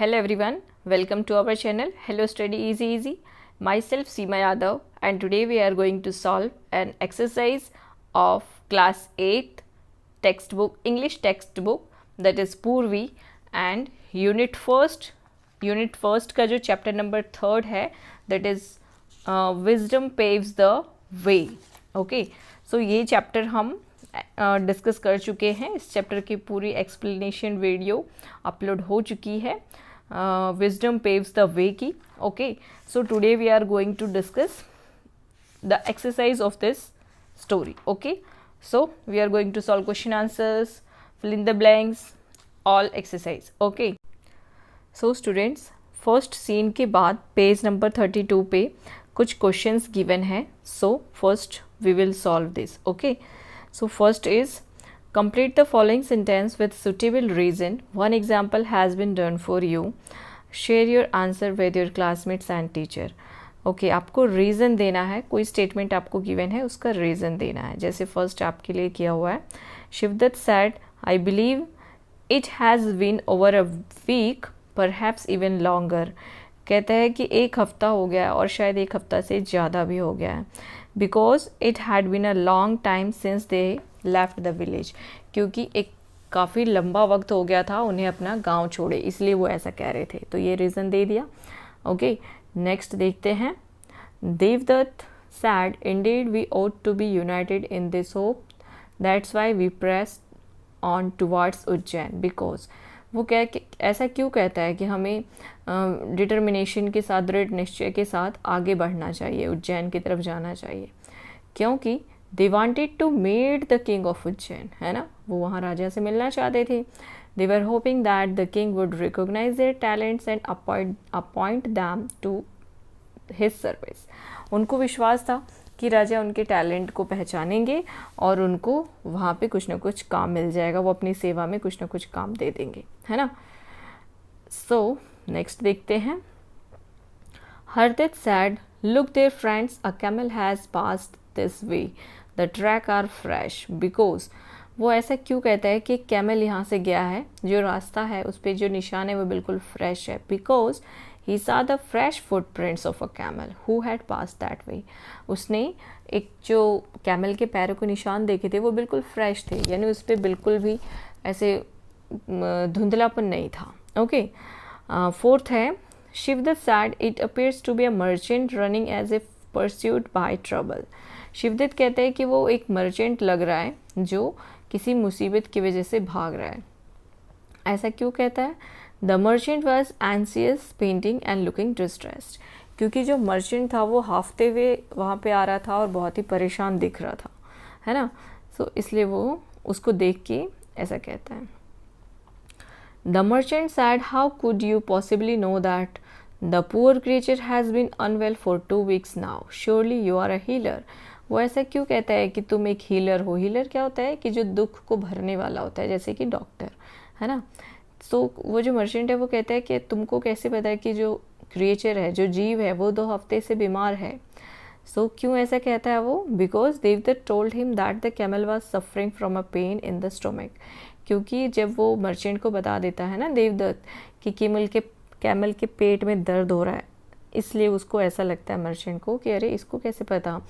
Hello everyone, welcome to our channel Hello Study Easy Easy. Myself Seema Yadav, and today we are going to solve an exercise of class 8th textbook, English textbook, that is Purvi, and unit first का जो chapter number 3rd है, that is wisdom paves the way. Okay, so ये chapter हम discuss कर चुके हैं. इस chapter की पूरी एक्सप्लेनेशन वीडियो अपलोड हो चुकी है विजडम पेव्स द वे की. Okay, so today we are going to discuss the exercise of this story. Okay, so we are going to solve question answers, fill in the blanks, all exercise. Okay, so students, first scene के बाद page number 32 पे कुछ questions given है. So first we will solve this. Okay, so first is complete the following sentence with suitable reason. One example has been done for you. Share your answer with your classmates and teacher. Okay, आपको reason देना है. कोई statement आपको given है, उसका reason देना है. जैसे फर्स्ट आपके लिए किया हुआ है, Shivdatt said, I believe it has been over a week, perhaps even longer. कहता है कि एक हफ्ता हो गया और शायद एक हफ्ता से ज़्यादा भी हो गया है. Because it had been a long time since they left the village. क्योंकि एक काफ़ी लंबा वक्त हो गया था उन्हें अपना गांव छोड़े, इसलिए वो ऐसा कह रहे थे. तो ये रीज़न दे दिया. ओके, नेक्स्ट देखते हैं. Devdutt said, indeed we ought to be united in this hope, that's why we pressed on towards Ujjain. Because वो ऐसा क्यों कहता है कि हमें डिटर्मिनेशन के साथ, दृढ़ निश्चय के साथ आगे बढ़ना चाहिए, उज्जैन की तरफ जाना चाहिए. क्योंकि they wanted to meet the king of Ujjain, है ना, वो वहाँ राजा से मिलना चाहते थे. They were hoping that the king would recognise their talents and appoint them to his service. उनको विश्वास था कि राजा उनके टैलेंट को पहचानेंगे और उनको वहाँ पे कुछ ना कुछ काम मिल जाएगा, वो अपनी सेवा में कुछ ना कुछ काम दे देंगे, है ना. सो नेक्स्ट देखते हैं. Hardatt said, look there friends, a camel has passed this way, the track are fresh. Because वो ऐसा क्यों कहता है कि कैमल यहाँ से गया है, जो रास्ता है उस पर जो निशान है वो बिल्कुल फ्रेश है. Because he saw the fresh footprints of a camel who had passed that way. उसने एक जो कैमल के पैरों के निशान देखे थे वो बिल्कुल फ्रेश थे, यानी उस पर बिल्कुल भी ऐसे धुंधलापन नहीं था. ओके, फोर्थ है. Shivdatt said, it appears to be a merchant running as if pursued by trouble. Shivdatt कहते हैं कि वो एक मर्चेंट लग रहा है जो किसी मुसीबत की वजह से भाग रहा है. ऐसा क्यों कहता है? The merchant was anxious panting and looking distressed. क्योंकि जो मर्चेंट था वो हाफते हुए वहाँ पे आ रहा था और बहुत ही परेशान दिख रहा था, है ना. सो इसलिए वो उसको देख के ऐसा कहता है. The merchant said, how could you possibly know that the poor creature has been unwell for 2 weeks now, surely you are a healer. वो ऐसा क्यों कहता है कि तुम एक हीलर हो. हीलर क्या होता है कि जो दुख को भरने वाला होता है, जैसे कि डॉक्टर, है ना. तो वो जो मर्चेंट है वो कहता है कि तुमको कैसे पता है कि जो क्रिएचर है, जो जीव है, वो 2 हफ्ते से बीमार है. सो क्यों ऐसा कहता है वो? Because Devdutt told him that the camel was suffering from a pain in the stomach. क्योंकि जब वो मर्चेंट को बता देता है ना देवदत्त कि कैमल के पेट में दर्द हो रहा है, इसलिए उसको ऐसा लगता है मर्चेंट को कि अरे इसको कैसे पता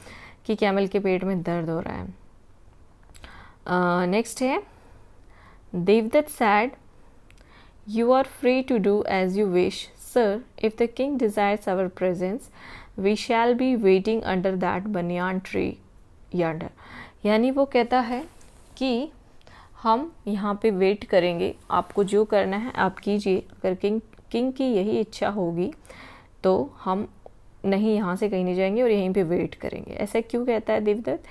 कि कैमल के पेट में दर्द हो रहा है. नेक्स्ट है. Devdutt said, You are free to do as you wish, sir. If the king desires our presence, we shall be waiting under that banyan tree yonder. यानी वो कहता है कि हम यहाँ पे वेट करेंगे, आपको जो करना है आप कीजिए. अगर किंग की यही इच्छा होगी तो हम नहीं यहाँ से कहीं नहीं जाएंगे और यहीं पे वेट करेंगे. ऐसा क्यों कहता है देवदत्त?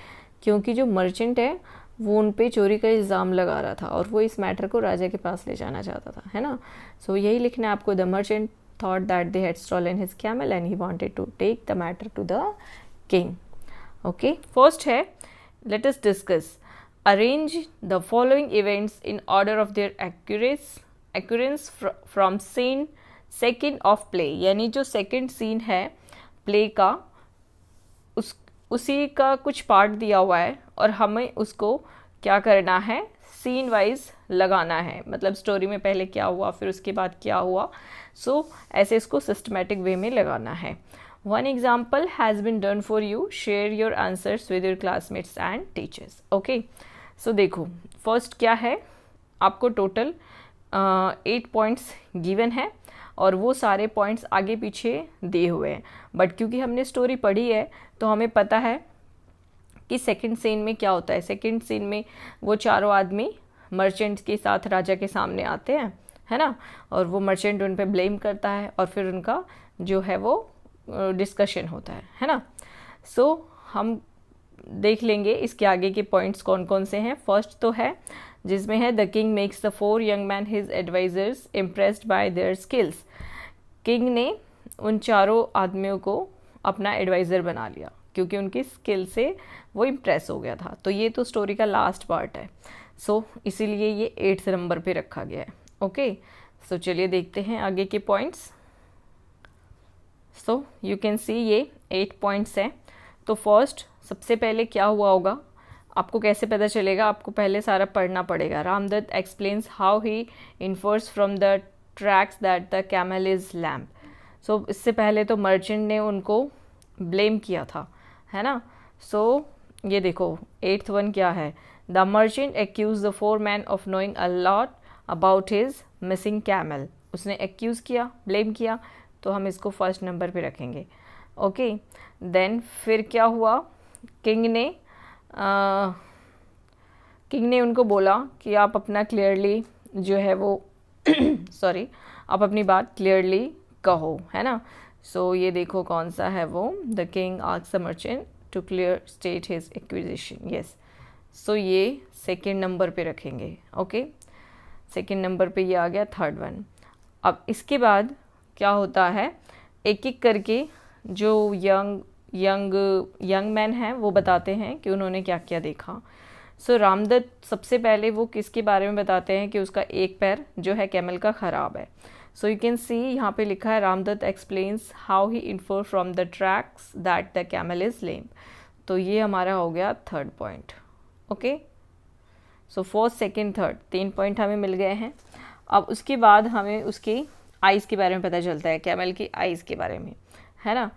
क्योंकि जो मर्चेंट है वो उन पे चोरी का इल्ज़ाम लगा रहा था और वो इस मैटर को राजा के पास ले जाना चाहता था, है ना. सो यही लिखना है आपको. The merchant thought that they had stolen his camel and he wanted to take the matter to the king. Okay, first है, let us discuss. Arrange the following events in order of their occurrence from scene second of play. यानी जो second scene है play का, उसी का कुछ part दिया हुआ है और हमें उसको क्या करना है, सीन वाइज लगाना है, मतलब स्टोरी में पहले क्या हुआ फिर उसके बाद क्या हुआ। सो ऐसे इसको सिस्टमेटिक वे में लगाना है। One example has been done for you, share your answers with your classmates and teachers. Okay, so देखो फर्स्ट क्या है, आपको टोटल 8 पॉइंट्स गिवन है और वो सारे पॉइंट्स आगे पीछे दिए हुए हैं, बट क्योंकि हमने स्टोरी पढ़ी है तो हमें पता है कि सेकंड सीन में क्या होता है। सेकंड सीन में वो चारों आदमी मर्चेंट के साथ राजा के सामने आते हैं, है ना, और वो मर्चेंट उन पे ब्लेम करता है और फिर उनका जो है वो डिस्कशन होता है ना। सो हम देख लेंगे इसके आगे के पॉइंट्स कौन कौन से हैं। फर्स्ट तो है जिसमें है the king makes the 4 young man his advisers impressed by their skills. King ने उन चारों आदमियों को अपना एडवाइज़र बना लिया क्योंकि उनकी स्किल से वो इम्प्रेस हो गया था। तो ये तो स्टोरी का लास्ट पार्ट है, सो इसीलिए ये 8th नंबर पे रखा गया है। ओके, सो चलिए देखते हैं आगे के points. So you can see ये 8 पॉइंट्स हैं। तो फर्स्ट सबसे पहले क्या हुआ होगा, आपको कैसे पता चलेगा, आपको पहले सारा पढ़ना पड़ेगा। Ramdutt explains how he infers from the tracks that the camel is lame. So इससे पहले तो मर्चेंट ने उनको ब्लेम किया था, है ना। सो ये देखो 8th वन क्या है, the merchant accuse the 4 man of knowing a lot about his missing camel. उसने एक्यूज़ किया, ब्लेम किया, तो हम इसको फर्स्ट नंबर पे रखेंगे। ओके, देन फिर क्या हुआ, किंग ने उनको बोला कि आप अपना क्लियरली जो है वो सॉरी आप अपनी बात क्लियरली कहो, है ना। सो ये देखो कौन सा है वो, the king asks the merchant to clear state his acquisition. Yes, so ये सेकंड नंबर पे रखेंगे। ओके, सेकंड नंबर पे ये आ गया 3rd वन। अब इसके बाद क्या होता है, एक एक करके जो यंग मैन हैं वो बताते हैं कि उन्होंने क्या क्या देखा। सो रामदत्त सबसे पहले वो किसके बारे में बताते हैं कि उसका एक पैर जो है कैमल का ख़राब है। सो यू कैन सी यहाँ पे लिखा है Ramdutt explains how he infer from the tracks that the camel is lame. तो ये हमारा हो गया 3rd पॉइंट। ओके, सो 4th, 2nd, 3rd 3 पॉइंट हमें मिल गए हैं। अब उसके बाद हमें उसकी आइज़ के बारे में पता चलता है, कैमल की आइज़ के बारे में, है ना।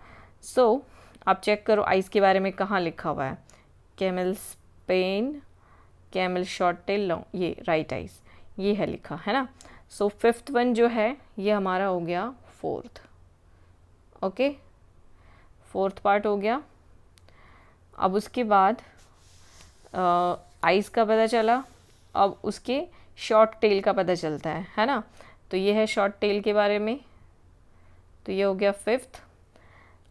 सो आप चेक करो आइज़ के बारे में कहाँ लिखा हुआ है, camels pain, camel short tail long, ये राइट आइज़ ये है लिखा, है ना। सो 5th वन जो है ये हमारा हो गया 4th। ओके, 4th पार्ट हो गया। अब उसके बाद आइज़ का पता चला, अब उसके शॉर्ट टेल का पता चलता है ना। तो ये है शॉर्ट टेल के बारे में, तो ये हो गया 5th।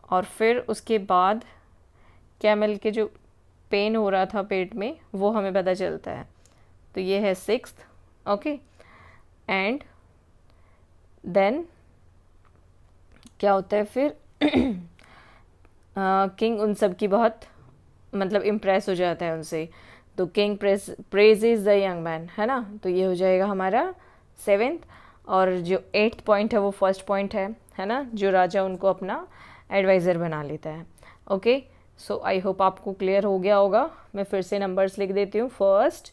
और फिर उसके बाद कैमल के जो पेन हो रहा था पेट में वो हमें पता चलता है, तो ये है 6th। ओके, एंड देन क्या होता है फिर किंग उन सब की बहुत मतलब इम्प्रेस हो जाता है उनसे, तो king praises the young man, है ना। तो ये हो जाएगा हमारा 7th। और जो 8th पॉइंट है वो फर्स्ट पॉइंट है ना, जो राजा उनको अपना एडवाइज़र बना लेता है। ओके, सो आई होप आपको क्लियर हो गया होगा। मैं फिर से नंबर्स लिख देती हूँ, फर्स्ट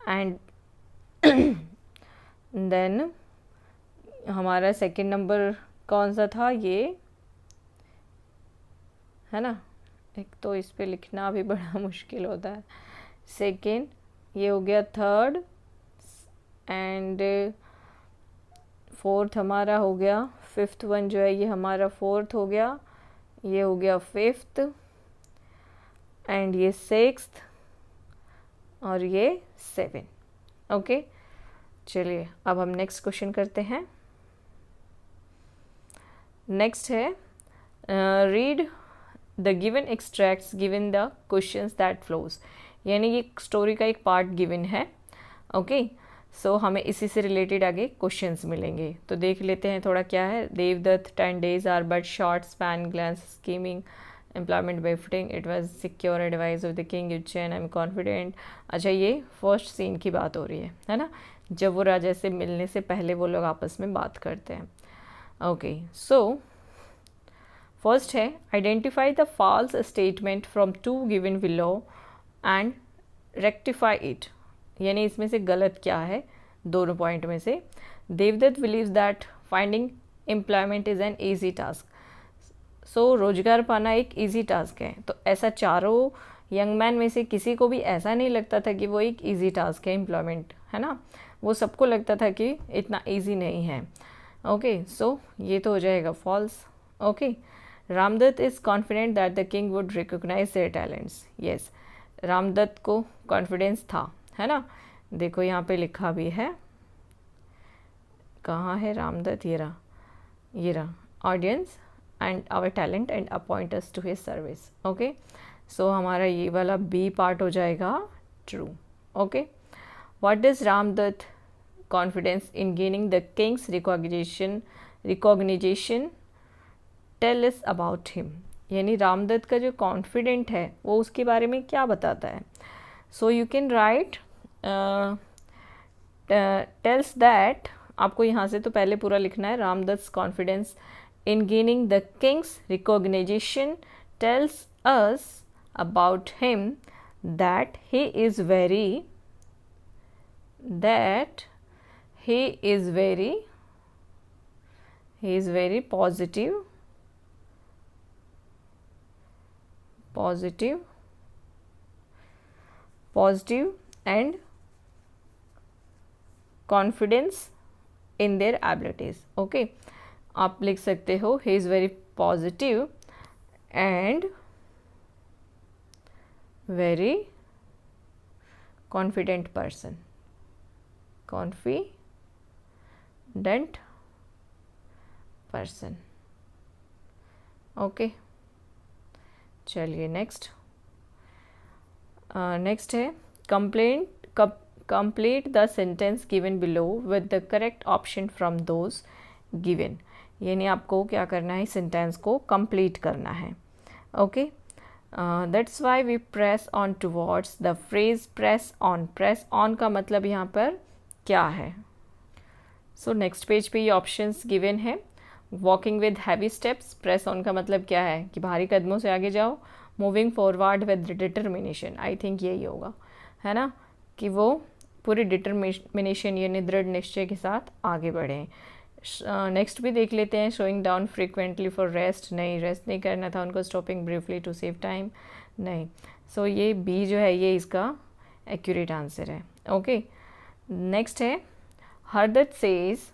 एंड देन हमारा सेकंड नंबर कौन सा था, ये है ना। एक तो इस पे लिखना भी बड़ा मुश्किल होता है। सेकंड ये हो गया 3rd एंड 4th हमारा हो गया। 5th वन जो है ये हमारा 4th हो गया, ये हो गया 5th एंड ये 6th और ये 7। ओके, चलिए अब हम नेक्स्ट क्वेश्चन करते हैं। नेक्स्ट है read the given extracts given the questions that flows, यानी ये स्टोरी का एक पार्ट गिवन है। ओके, सो हमें इसी से रिलेटेड आगे क्वेश्चंस मिलेंगे, तो देख लेते हैं थोड़ा क्या है। Devdutt 10 days are but short span glance skimming employment befitting it was secure advice of the king Ujjain I am confident. अच्छा, ये फर्स्ट सीन की बात हो रही है ना, जब वो राजा से मिलने से पहले वो लोग आपस में बात करते हैं। ओके, सो फर्स्ट है identify the false statement from 2 given below and rectify it. यानी इसमें से गलत क्या है दोनों पॉइंट में से। Devdutt believes that finding employment is an easy task. So रोजगार पाना एक ईजी टास्क है। तो ऐसा चारों यंग मैन में से किसी को भी ऐसा नहीं लगता था कि वो एक ईजी टास्क है एम्प्लॉयमेंट, है ना। वो सबको लगता था कि इतना ईजी नहीं है। ओके, सो ये तो हो जाएगा false. Okay, Ramdatt is confident that the king would recognise their talents. Yes, Ramdatt को कॉन्फिडेंस था, है ना। देखो यहाँ पे लिखा भी है, कहाँ है रामदत्त, ये रहा audience and our talent and appoint us to his service. Okay, so हमारा ये वाला बी पार्ट हो जाएगा true. Okay, what does Ramdutt confidence in gaining the king's recognition tell us about him. यानी रामदत्त का जो कॉन्फिडेंट है वो उसके बारे में क्या बताता है। So you can write tells that, आपको यहाँ से तो पहले पूरा लिखना है। Ramdutt confidence in gaining the king's recognition tells us about him that he is very positive and confidence in their abilities. Okay, आप लिख सकते हो he is very positive and very confident person. Okay, चलिए नेक्स्ट है complete the sentence given below with the correct option from those given. यानी आपको क्या करना है, सेंटेंस को कंप्लीट करना है। Okay, that's why we press on towards the phrase press on. Press on का मतलब यहाँ पर क्या है। सो नेक्स्ट पेज पे ये ऑप्शंस गिवन है। Walking with heavy steps, press on का मतलब क्या है कि भारी कदमों से आगे जाओ। Moving forward with determination, I think यही होगा, है ना, कि वो पूरी डिटर्मिनेशन यानी दृढ़ निश्चय के साथ आगे बढ़ें। नेक्स्ट भी देख लेते हैं। Slowing down frequently for rest, नहीं, रेस्ट नहीं करना था उनको। Stopping briefly to save time, नहीं। सो ये बी जो है ये इसका एक्यूरेट आंसर है। ओके, नेक्स्ट है Hardatt says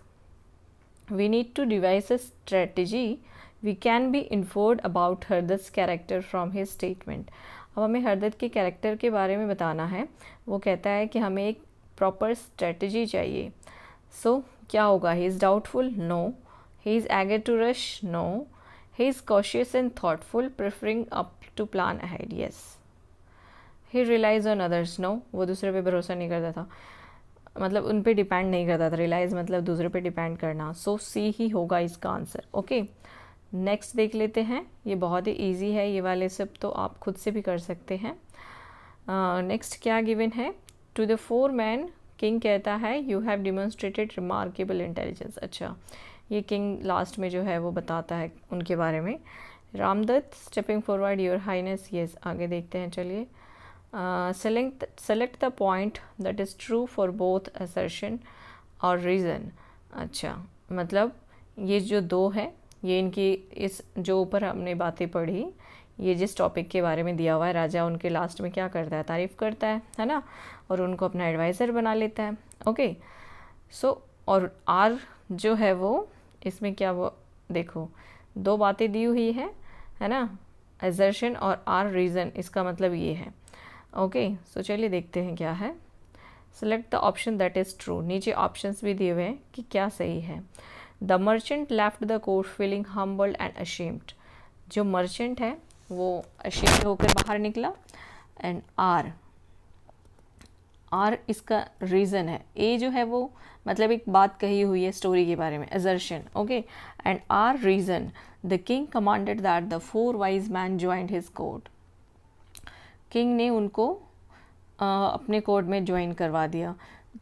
we need to devise a strategy we can be inferred about हरदत्त's character from his statement। अब हमें हरदत्त के कैरेक्टर के बारे में बताना है। वो कहता है कि हमें एक प्रॉपर स्ट्रेटजी चाहिए। सो क्या होगा, he is doubtful, no. He is eager to rush, no. He is cautious and thoughtful, preferring up to plan ahead, yes. He relies on others, no. वो दूसरे पे भरोसा नहीं करता था, मतलब उन पे डिपेंड नहीं करता था। रिलाइज मतलब दूसरे पे डिपेंड करना। सो सी ही होगा इसका आंसर। ओके, नेक्स्ट देख लेते हैं। ये बहुत ही इजी है, ये वाले सब तो आप खुद से भी कर सकते हैं। नेक्स्ट क्या गिवन है, to the four man king कहता है you have demonstrated remarkable intelligence. अच्छा, ये किंग लास्ट में जो है वो बताता है उनके बारे में। Ramdatt stepping forward, your highness, yes. आगे देखते हैं, चलिए। select the point that is true for both assertion और reason। अच्छा, मतलब ये जो दो है ये इनकी इस जो ऊपर हमने बातें पढ़ी, ये जिस टॉपिक के बारे में दिया हुआ है, राजा उनके लास्ट में क्या करता है, तारीफ़ करता है ना, और उनको अपना एडवाइज़र बना लेता है। ओके, सो और आर जो है वो इसमें क्या, वो देखो दो बातें दी हुई है ना, assertion और आर रीज़न, इसका मतलब ये है। ओके, सो चलिए देखते हैं क्या है। Select the option that is true. नीचे ऑप्शंस भी दिए हुए हैं कि क्या सही है। The merchant left the court feeling humbled and ashamed. जो मर्चेंट है वो अशेम्ड होकर बाहर निकला। एंड आर इसका रीज़न है। ए जो है वो मतलब एक बात कही हुई है स्टोरी के बारे में, assertion. Okay, and R reason, the king commanded that the four wise man joined his court. King ने उनको अपने कोर्ट में ज्वाइन करवा दिया।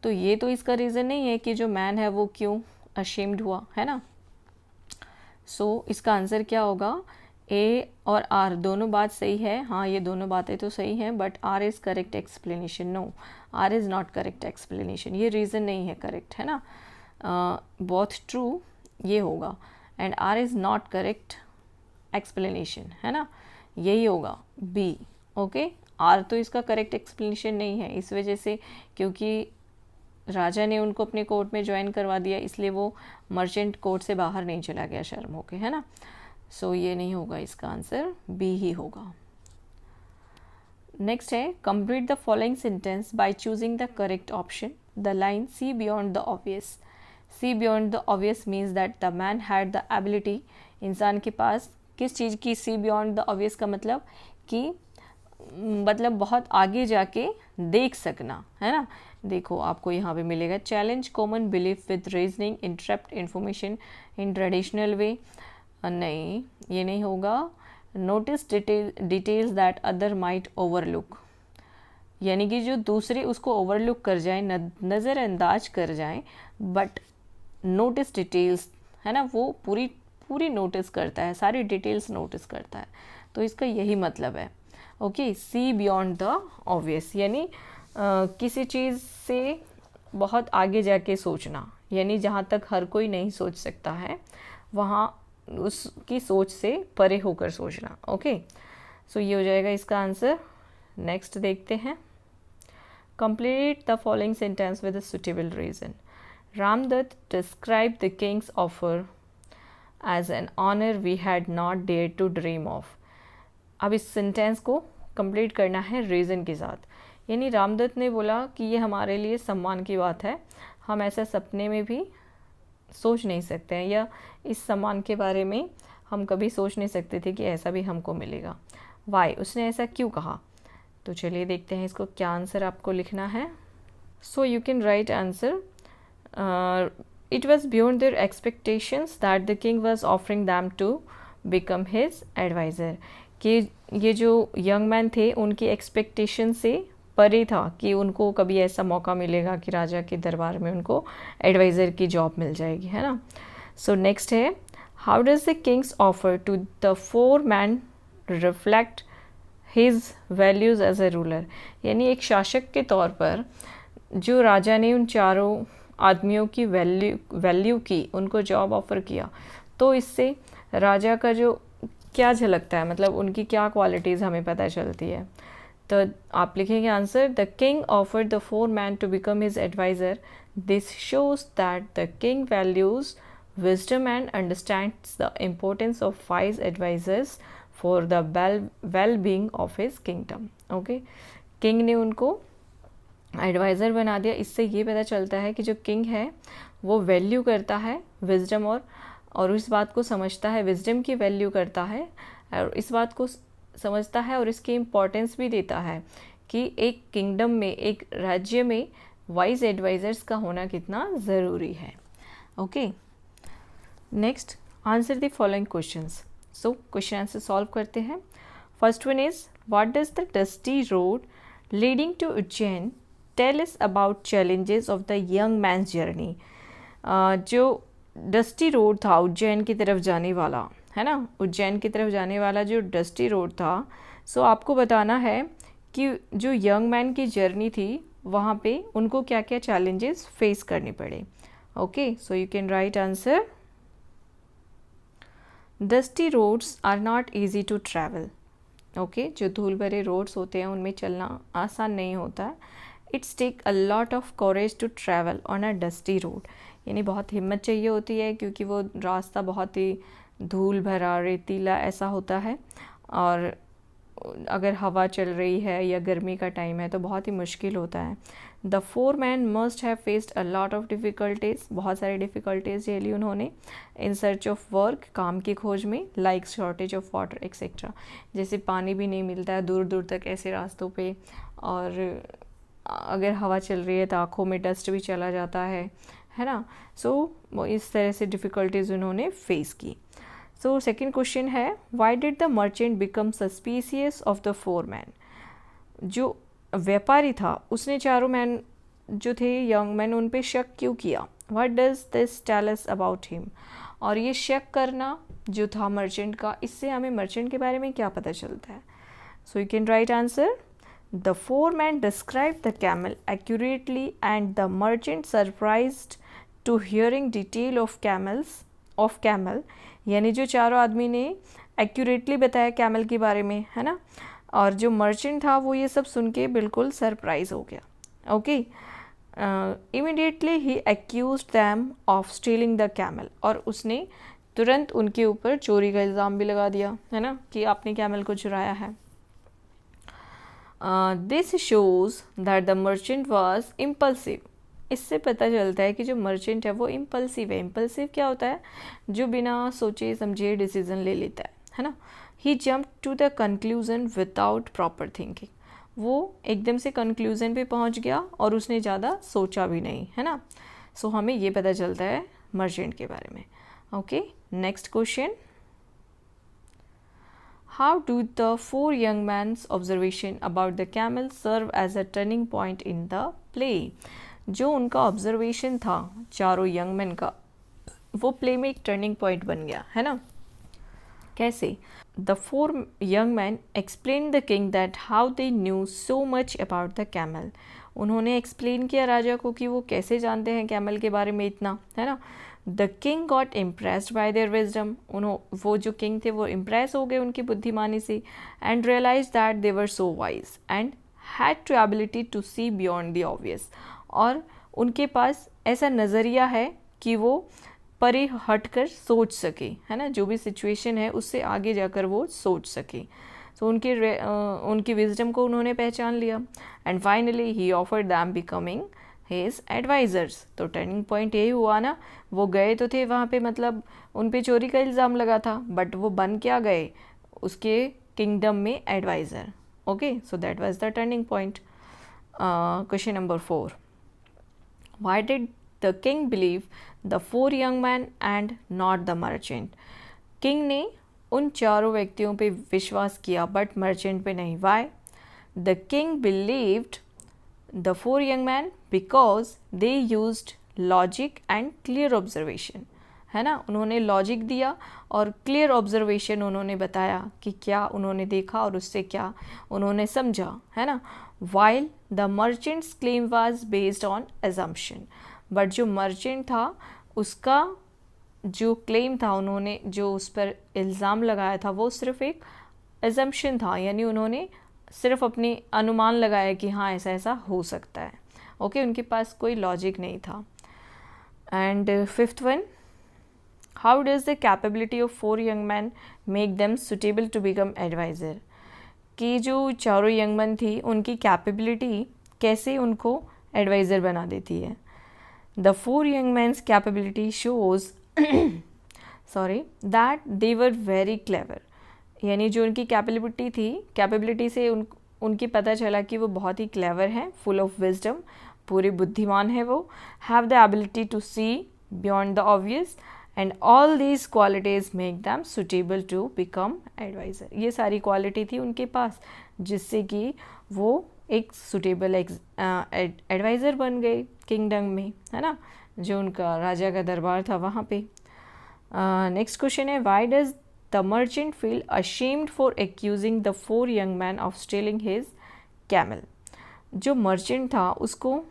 तो ये तो इसका रीज़न नहीं है कि जो मैन है वो क्यों अशेम्ड हुआ, है ना। सो इसका आंसर क्या होगा, ए और आर दोनों बात सही है, हाँ ये दोनों बातें तो सही हैं, but R is correct explanation, no R is not correct explanation, ये रीज़न नहीं है करेक्ट, है ना। बोथ ट्रू ये होगा, and R is not correct explanation, है ना, यही होगा बी। ओके, आर तो इसका करेक्ट एक्सप्लेनेशन नहीं है, इस वजह से क्योंकि राजा ने उनको अपने कोर्ट में ज्वाइन करवा दिया, इसलिए वो मर्चेंट कोर्ट से बाहर नहीं चला गया शर्म होके, है ना। सो ये नहीं होगा, इसका आंसर बी ही होगा। नेक्स्ट है complete the following sentence by choosing the correct option. The line see beyond the obvious. See beyond the obvious means that the man had the ability, इंसान के पास किस चीज़ की, सी बियॉन्ड द ऑब्वियस का मतलब कि मतलब बहुत आगे जाके देख सकना, है ना। देखो आपको यहाँ पे मिलेगा challenge common belief with reasoning, interrupt information in traditional way, नहीं ये नहीं होगा। Notice details that other might overlook, यानी कि जो दूसरे उसको ओवरलुक कर जाए, नज़रअंदाज कर जाएं, बट नोटिस डिटेल्स, है ना, वो पूरी नोटिस करता है, सारी डिटेल्स नोटिस करता है, तो इसका यही मतलब है। Okay, see beyond the obvious यानी किसी चीज़ से बहुत आगे जाके सोचना, यानी जहाँ तक हर कोई नहीं सोच सकता है वहाँ उसकी सोच से परे होकर सोचना। ओके, सो ये हो जाएगा इसका आंसर। नेक्स्ट देखते हैं, complete the following sentence with a suitable reason. Ramdatt describe the king's offer as an honour we had not dare to dream of. अब इस सेंटेंस को कंप्लीट करना है रीज़न के साथ, यानी रामदत्त ने बोला कि ये हमारे लिए सम्मान की बात है, हम ऐसा सपने में भी सोच नहीं सकते हैं, या इस सम्मान के बारे में हम कभी सोच नहीं सकते थे कि ऐसा भी हमको मिलेगा। वाई, उसने ऐसा क्यों कहा, तो चलिए देखते हैं इसको क्या आंसर आपको लिखना है। So you can write answer, it was beyond their expectations that the king was offering them to become his adviser, कि ये जो यंग मैन थे उनकी एक्सपेक्टेशन से परे था कि उनको कभी ऐसा मौका मिलेगा कि राजा के दरबार में उनको एडवाइज़र की जॉब मिल जाएगी, है ना। सो नेक्स्ट है, how does the king's offer to the 4 man reflect his values as a ruler, यानी एक शासक के तौर पर जो राजा ने उन चारों आदमियों की वैल्यू की, उनको जॉब ऑफर किया, तो इससे राजा का जो क्या झलकता है, मतलब उनकी क्या क्वालिटीज़ हमें पता चलती है। तो आप लिखेंगे answer, the king offered the 4 man to become his adviser, this shows that the king values wisdom and understands the importance of wise advisers for the well being of his kingdom. Okay, king ने उनको adviser बना दिया, इससे ये पता चलता है कि जो किंग है वो वैल्यू करता है विजडम और इस बात को समझता है, विजडम की वैल्यू करता है और इस बात को समझता है और इसकी इम्पोर्टेंस भी देता है कि एक किंगडम में, एक राज्य में वाइज एडवाइज़र्स का होना कितना ज़रूरी है। Okay, next answer the following questions. So question answer solve करते हैं। First one is, what does the dusty road leading to Ujjain tell us about challenges of the young man's journey. जो dusty road था उज्जैन की तरफ जाने वाला, है ना, उज्जैन की तरफ जाने वाला जो डस्टी रोड था, सो आपको बताना है कि जो यंग मैन की जर्नी थी वहाँ पे उनको क्या क्या चैलेंजेस फेस करने पड़े। Okay, so you can write answer, dusty roads are not easy to travel. Okay, जो धूल भरे रोड्स होते हैं उनमें चलना आसान नहीं होता है। It's take a lot of courage to travel on a dusty road, यानी बहुत हिम्मत चाहिए होती है क्योंकि वो रास्ता बहुत ही धूल भरा रेतीला ऐसा होता है, और अगर हवा चल रही है या गर्मी का टाइम है तो बहुत ही मुश्किल होता है। The 4 man must have faced a lot of difficulties, बहुत सारी डिफ़िकल्टीज़ झेली उन्होंने, इन सर्च ऑफ वर्क, काम की खोज में, like shortage of water etcetera, जैसे पानी भी नहीं मिलता है दूर दूर तक ऐसे रास्तों पे, और अगर हवा चल रही है तो आँखों में डस्ट भी चला जाता है ना। सो इस तरह से डिफ़िकल्टीज़ उन्होंने फेस की। सो सेकेंड क्वेश्चन है, why did the merchant become suspicious of the 4 man. जो व्यापारी था उसने चारों मैन जो थे यंग मैन उन पे शक क्यों किया, what does this tell us about him? और ये शक करना जो था मर्चेंट का, इससे हमें मर्चेंट के बारे में क्या पता चलता है? So you can write answer, the four man describe the camel accurately and the merchant surprised to hearing detail of camel, यानी जो चारों आदमी ने एक्यूरेटली बताया कैमल के बारे में, है ना, और जो मर्चेंट था वो ये सब सुन के बिल्कुल सरप्राइज हो गया. Okay, immediately he accused them of stealing the camel, और उसने तुरंत उनके ऊपर चोरी का इल्ज़ाम भी लगा दिया, है ना, कि आपने कैमल को चुराया है. This shows that the merchant was impulsive. इससे पता चलता है कि जो मर्चेंट है वो इम्पल्सिव है. इम्पल्सिव क्या होता है? जो बिना सोचे समझे डिसीजन ले लेता है ना. He jump to the conclusion without proper thinking. वो एकदम से कंक्लूजन पे पहुंच गया और उसने ज़्यादा सोचा भी नहीं, है ना. सो हमें ये पता चलता है मर्चेंट के बारे में. Okay, next question. How do the four young men's observation about the camel serve as a turning point in the play? जो उनका ऑब्जर्वेशन था चारों यंग मैन का, वो प्ले में एक टर्निंग पॉइंट बन गया, है ना. कैसे? The for young man explain the king that how they knew so much about the camel. उन्होंने एक्सप्लेन किया राजा को कि वो कैसे जानते हैं कैमल के बारे में इतना, है ना. The king got impressed by there wisdom. वो जो किंग थे वो इम्प्रेस हो गए उनकी बुद्धिमानी से. And realise that they were so wise and had to ability to see beyond the obvious. और उनके पास ऐसा नज़रिया है कि वो परे हटकर सोच सके, है ना, जो भी सिचुएशन है उससे आगे जाकर वो सोच सके. सो उनकी विजडम को उन्होंने पहचान लिया. And finally he offered them becoming his advisers. तो टर्निंग पॉइंट यही हुआ ना. वो गए तो थे वहाँ पे, मतलब उन पे चोरी का इल्ज़ाम लगा था, बट वो बन क्या गए? उसके किंगडम में adviser. Okay, so that was the turning point. Question number 4. Why did the king believe the four young men and not the merchant? King ने उन चारों व्यक्तियों पे विश्वास किया बट मर्चेंट पे नहीं. Why? The king believed the four young men because they used logic and clear observation. है ना, उन्होंने लॉजिक दिया और क्लियर ऑब्जर्वेशन उन्होंने बताया कि क्या उन्होंने देखा और उससे क्या उन्होंने समझा, है ना. While the merchant's claim was based on assumption, but जो मर्चेंट था उसका जो क्लेम था, उन्होंने जो उस पर इल्ज़ाम लगाया था वो सिर्फ एक एजम्पशन था, यानी उन्होंने सिर्फ अपनी अनुमान लगाया कि हाँ ऐसा ऐसा हो सकता है. ओके, उनके पास कोई लॉजिक नहीं था. And 5th one, how does the capability of 4 young man make them suitable to become adviser? कि जो चारों यंग मैन थी उनकी कैपेबिलिटी कैसे उनको एडवाइज़र बना देती है. The 4 young man's capability shows that they were very clever. यानी जो उनकी कैपेबिलिटी से उनकी पता चला कि वो बहुत ही क्लेवर हैं, फुल ऑफ विजडम, पूरे बुद्धिमान है वो. Have the ability to see beyond the obvious and all these qualities make them suitable to become adviser. ये सारी क्वालिटी थी उनके पास जिससे कि वो एक सुटेबल एडवाइज़र बन गए किंगडम में, है ना, जो उनका राजा का दरबार था वहाँ पे. नेक्स्ट क्वेश्चन है, why does the merchant feel ashamed for accusing the 4 young man of stealing his camel? जो मर्चेंट था उसको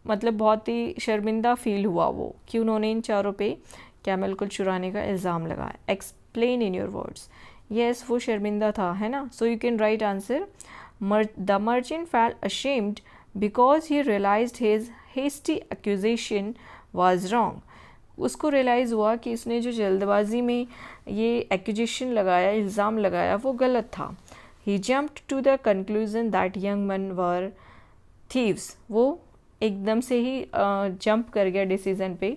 मतलब बहुत ही शर्मिंदा फील हुआ वो कि उन्होंने इन चारों पे कैमल को चुराने का इल्ज़ाम लगाया. Explain in your words. Yes, वो शर्मिंदा था, है ना. So you can write answer, the merchant felt ashamed because he realised his hasty accusation was wrong. उसको रियलाइज़ हुआ कि इसने जो जल्दबाजी में ये एक्यूजेशन लगाया, इल्ज़ाम लगाया, वो गलत था. He jumped to the conclusion that young man were thieves. वो एकदम से ही जंप कर गया डिसीजन पे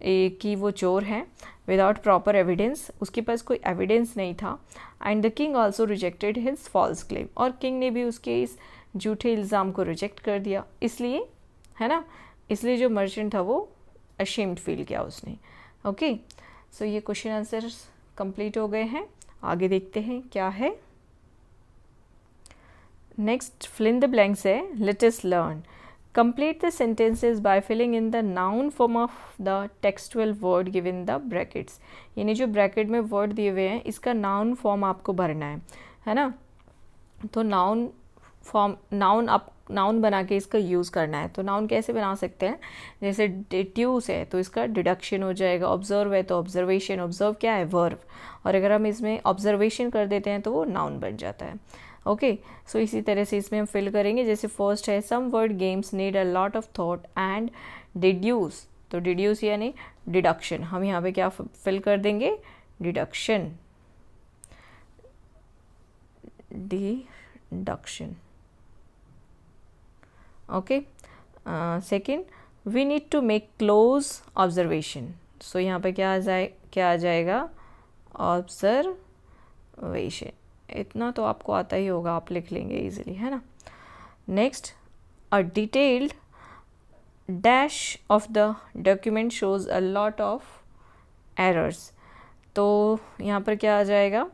कि वो चोर हैं विदाउट प्रॉपर एविडेंस. उसके पास कोई एविडेंस नहीं था. And the king also rejected his false claim. और किंग ने भी उसके इस झूठे इल्ज़ाम को रिजेक्ट कर दिया. इसलिए, है ना, इसलिए जो मर्चेंट था वो अशेम्ड फील किया उसने. ओके, सो ये क्वेश्चन आंसर्स कंप्लीट हो गए हैं. आगे देखते हैं क्या है. Next fill in the blanks है, let us learn. Complete the sentences by filling in the noun form of the textual word given the brackets. यानी जो ब्रैकेट में वर्ड दिए हुए हैं इसका नाउन फॉर्म आपको भरना है ना. तो नाउन फॉर्म, नाउन बना के इसका यूज़ करना है. तो नाउन कैसे बना सकते हैं, जैसे डिड्यूस है तो इसका डिडक्शन हो जाएगा, ऑब्जर्व है तो ऑब्जर्वेशन, ऑब्जर्व क्या है, वर्ब, और अगर हम इसमें ऑब्जर्वेशन कर देते हैं तो वो नाउन बन जाता है. ओके, सो इसी तरह से इसमें हम फिल करेंगे. जैसे फर्स्ट है some word games need a lot of thought and deduce. तो डिड्यूस यानी डिडक्शन, हम यहाँ पे क्या फिल कर देंगे, deduction, deduction. Okay, second we need to make close observation. So यहाँ पे क्या आ जाएगा, ऑब्जर्वेशन. इतना तो आपको आता ही होगा, आप लिख लेंगे इजीली, है ना. Next, a detailed dash of the document shows a lot of errors. तो यहाँ पर क्या आ जाएगा,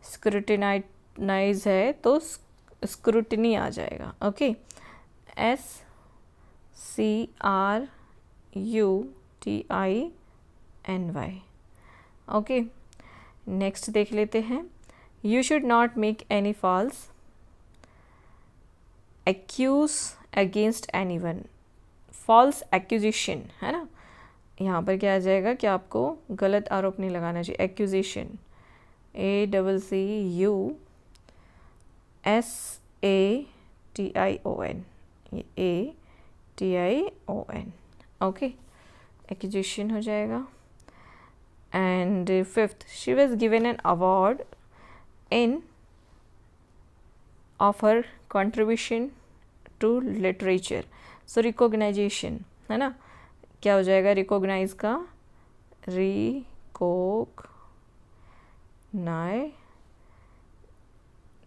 स्क्रूटिनाइज है तो स्क्रूटिनी आ जाएगा. Okay, SCRUTINY. ओके, नेक्स्ट देख लेते हैं. You should not make any false accuse against anyone. False accusation है ना, यहाँ पर क्या आ जाएगा कि आपको गलत आरोप नहीं लगाना चाहिए. accusation, ACCUSATION. ओके, accusation हो जाएगा. And fifth, she was given an award in of her contribution to literature. So recognition है ना, क्या हो जाएगा, recognize का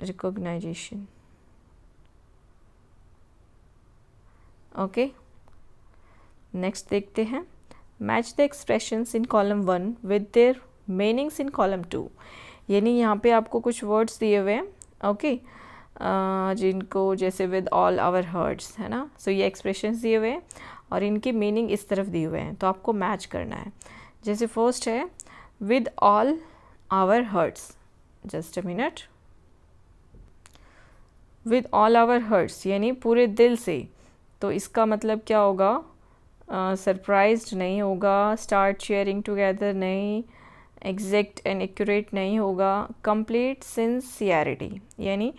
recognition. ओके, नेक्स्ट देखते हैं. Match the expressions in column 1 with their meanings in column 2. यानी यहाँ पे आपको कुछ वर्ड्स दिए हुए हैं, ओके, जिनको जैसे विद ऑल आवर हर्ट्स है ना. सो ये एक्सप्रेशंस दिए हुए हैं और इनकी मीनिंग इस तरफ दिए हुए हैं, तो आपको मैच करना है. जैसे फर्स्ट है with all our hearts. Just a minute. With all our hearts यानी पूरे दिल से, तो इसका मतलब क्या होगा, सरप्राइज्ड नहीं होगा, स्टार्ट शेयरिंग टुगेदर नहीं, एग्जैक्ट एंड एक्यूरेट नहीं होगा, कंप्लीट सिंसियरिटी यानी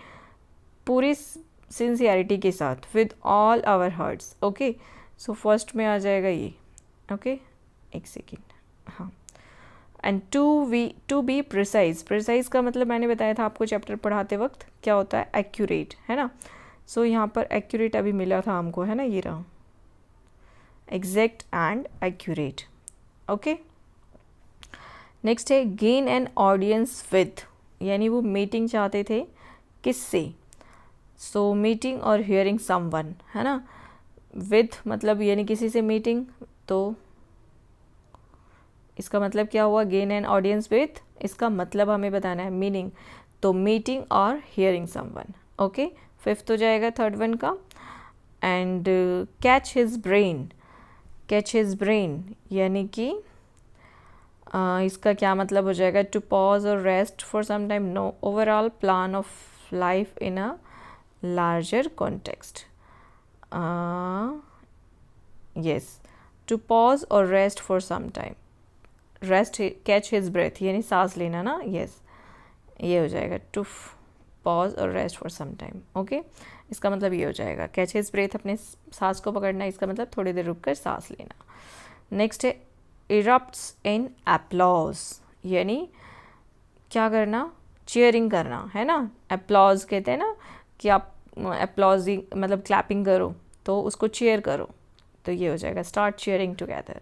पूरी सिंसियरिटी के साथ, with all our hearts. Okay, so first में आ जाएगा ये. ओके, एक सेकेंड. हाँ, and to be precise. Precise का मतलब मैंने बताया था आपको चैप्टर पढ़ाते वक्त, क्या होता है, एक्यूरेट है ना. सो यहाँ पर एक्यूरेट अभी मिला था हमको, है ना, ये रहा, exact and accurate. Okay, next है गेन एन ऑडियंस विद, यानी वो मीटिंग चाहते थे किससे. सो मीटिंग और हियरिंग समवन है ना. विद मतलब यानी किसी से मीटिंग, तो इसका मतलब क्या हुआ, गेन एन ऑडियंस विद. इसका मतलब हमें बताना है मीनिंग, तो मीटिंग और हियरिंग समवन. ओके, फिफ्थ हो जाएगा थर्ड वन का. And catch his brain. Catch his brain यानी कि इसका क्या मतलब हो जाएगा, टू पॉज और rest for some time, no overall plan of life in a larger context. Yes, to pause और rest for some time. Rest, catch his breath यानी सांस लेना ना. यस, ये हो जाएगा टू पॉज और rest for some time. Okay, इसका मतलब ये हो जाएगा कैच हिज ब्रेथ, अपने सांस को पकड़ना, इसका मतलब थोड़ी देर रुक कर सांस लेना. नेक्स्ट है इरप्ट्स इन एप्लॉज, यानी क्या करना, चीयरिंग करना है ना. एप्लॉज कहते हैं ना कि आप एप्लॉजिंग मतलब क्लैपिंग करो, तो उसको चीयर करो, तो ये हो जाएगा start cheering together.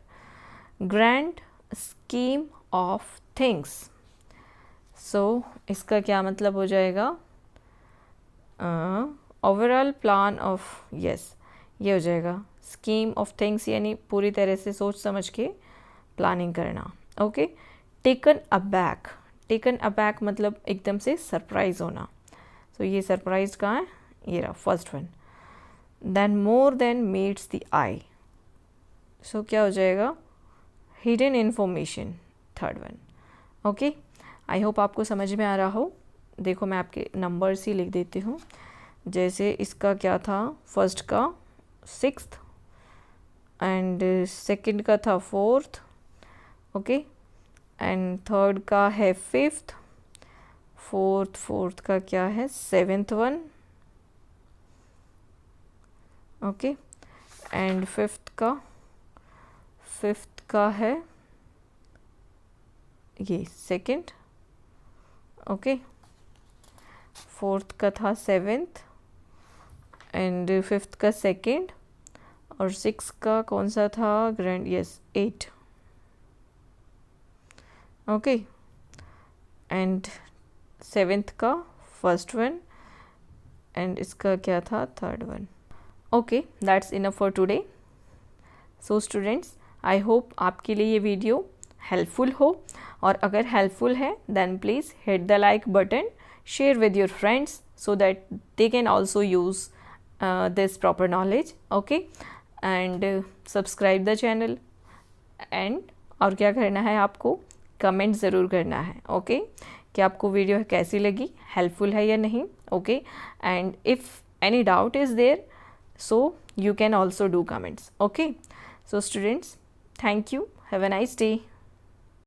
Grand scheme of things. So इसका क्या मतलब हो जाएगा, ओवरऑल प्लान ऑफ. यस, ये हो जाएगा स्कीम ऑफ थिंग्स यानी पूरी तरह से सोच समझ के प्लानिंग करना. Okay, taken aback. Taken aback मतलब एकदम से सरप्राइज होना. सो ये सरप्राइज कहाँ है, ये रहा first one. Then more than meets the eye. So क्या हो जाएगा? Hidden information, third one. Okay, I hope आपको समझ में आ रहा हो. देखो मैं आपके नंबर्स ही लिख देती हूँ. जैसे इसका क्या था, फर्स्ट का 6th एंड सेकंड का था 4th. ओके, एंड थर्ड का है 5th, फोर्थ का क्या है 7th one. Okay, and fifth का है ये 2nd. ओके, 4th का था 7th एंड 5th का 2nd और 6th का कौन सा था? Grand, yes 8. Okay, and 7th का फर्स्ट वन एंड इसका क्या था? Third one. Okay, that's enough for today. So students, I hope आपके लिए ये वीडियो हेल्पफुल हो, और अगर हेल्पफुल है then please hit the like button, share with your friends so that they can also use this proper knowledge. Okay, and subscribe the channel. and और क्या करना है आपको? कमेंट ज़रूर करना है. ओके, कि आपको वीडियो कैसी लगी, हेल्पफुल है या नहीं. Okay, and if any doubt is there so you can also do comments. Okay, so students, thank you, have a nice day.